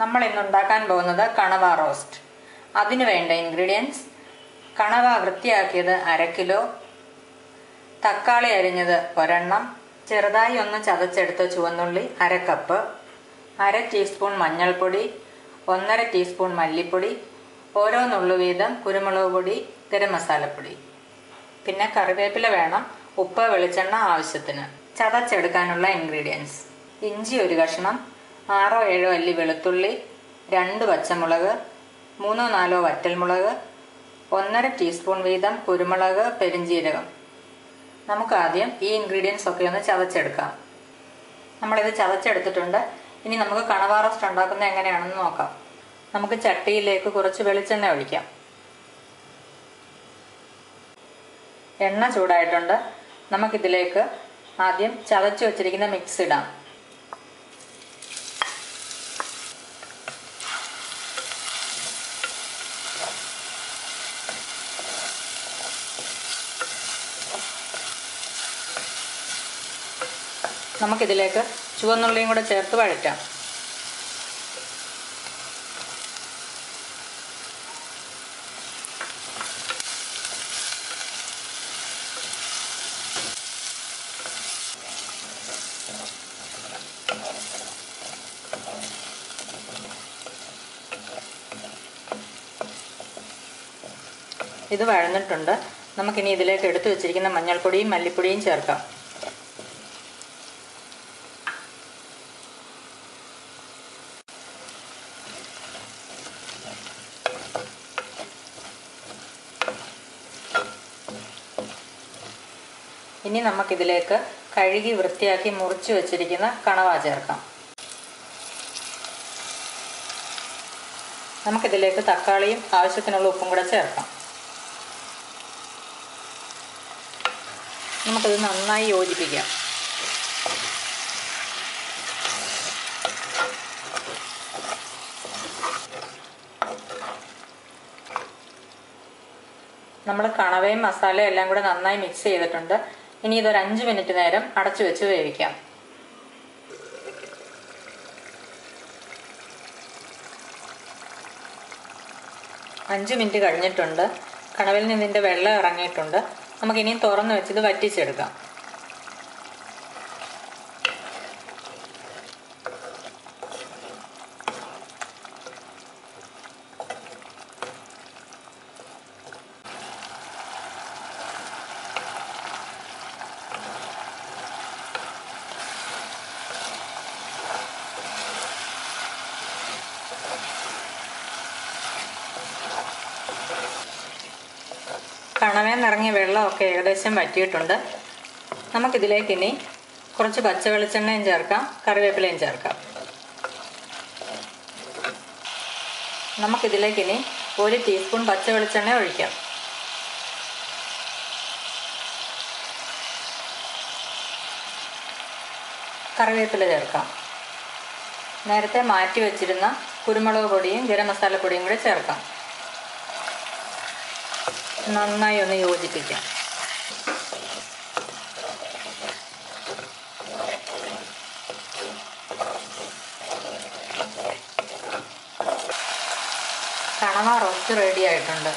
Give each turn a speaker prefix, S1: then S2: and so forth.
S1: നമ്മൾ ഇന്ന് ഉണ്ടാക്കാൻ പോകുന്നത് കണവ റോസ്റ്റ്. അതിനു വേണ്ട ഇൻഗ്രീഡിയൻസ്: കണവ വൃത്തിയാക്കിയത് 1/2 കിലോ, തക്കാളി അരിഞ്ഞത് 1 ചെറുതായി ഒന്ന് ചതച്ചെടുത്ത ചുവന്നുള്ളി 1/2 കപ്പ്, 1/2 ടീസ്പൂൺ മഞ്ഞൾപ്പൊടി, 1/2 ടീസ്പൂൺ മല്ലിപ്പൊടി, ഓരോ നുള്ളു വീതം കുരുമുളക് പൊടി, ഗരം മസാലപ്പൊടി, പിന്നെ കറിവേപ്പില വേണം, ഉപ്പ്, വെളിച്ചെണ്ണ ആവശ്യത്തിന്. ചതച്ചെടുക്കാനുള്ള ഇൻഗ്രീഡിയൻസ്: ഇഞ്ചി 1 കഷ്ണം, 6-7 അല്ലി വെളുത്തുള്ളി, 2 പച്ചമുളക്, 3-4 വറ്റൽമുളക്, 1/2 ടീസ്പൂൺ വീതം കുരുമുളക്, പെരിഞ്ജീരകം. നമുക്ക് ആദ്യം ഈ ഇൻഗ്രീഡിയൻസ് ഒക്കെ ഒന്ന് ചതച്ചെടുക്കാം. നമ്മളിത് ചതച്ചെടുത്തിട്ടുണ്ട്. ഇനി നമുക്ക് കണവ റോസ്റ്റ് ഉണ്ടാക്കുന്നത് എങ്ങനെയാണെന്ന് നോക്കാം. നമുക്ക് ചട്ടിയിലേക്ക് കുറച്ച് വെളിച്ചെണ്ണ ഒഴിക്കാം. എണ്ണ ചൂടായിട്ടുണ്ട്. നമുക്കിതിലേക്ക് ആദ്യം ചതച്ച് വെച്ചിരിക്കുന്ന മിക്സ് ഇടാം. നമുക്കിതിലേക്ക് ചുവന്നുള്ളിയും കൂടെ ചേർത്ത് വഴറ്റാം. ഇത് വഴന്നിട്ടുണ്ട്. നമുക്കിനി ഇതിലേക്ക് എടുത്തു വെച്ചിരിക്കുന്ന മഞ്ഞൾപ്പൊടിയും മല്ലിപ്പൊടിയും ചേർക്കാം. ഇനി നമുക്കിതിലേക്ക് കഴുകി വൃത്തിയാക്കി മുറിച്ച് വെച്ചിരിക്കുന്ന കണവ ചേർക്കാം. നമുക്കിതിലേക്ക് തക്കാളിയും ആവശ്യത്തിനുള്ള ഉപ്പും കൂടെ ചേർക്കാം. നമുക്കിത് നന്നായി യോജിപ്പിക്കാം. നമ്മൾ കണവയും മസാലയും എല്ലാം കൂടെ നന്നായി മിക്സ് ചെയ്തിട്ടുണ്ട്. ഇനി ഇതൊരു 5 മിനിറ്റ് നേരം അടച്ചു വെച്ച് വേവിക്കാം. അഞ്ച് മിനിറ്റ് കഴിഞ്ഞിട്ടുണ്ട്. കണവയിൽ നിന്ന് ഇതിൻ്റെ വെള്ളം ഇറങ്ങിയിട്ടുണ്ട്. നമുക്കിനിയും തുറന്ന് വെച്ച് ഇത് വറ്റിച്ചെടുക്കാം. കണവയിൽ നിറങ്ങിയ വെള്ളമൊക്കെ ഏകദേശം വറ്റിയിട്ടുണ്ട്. നമുക്കിതിലേക്ക് ഇനി കുറച്ച് പച്ച വെളിച്ചെണ്ണയും ചേർക്കാം, കറിവേപ്പിലയും ചേർക്കാം. നമുക്കിതിലേക്ക് ഇനി 1 ടീസ്പൂൺ പച്ച വെളിച്ചെണ്ണ ഒഴിക്കാം. കറിവേപ്പില ചേർക്കാം. നേരത്തെ മാറ്റി വെച്ചിരുന്ന കുരുമുളക് പൊടിയും ഗരം മസാലപ്പൊടിയും കൂടി ചേർക്കാം. നന്നായി ഒന്ന് യോജിപ്പിക്കാം. കണവ റോസ്റ്റ് റെഡി ആയിട്ടുണ്ട്.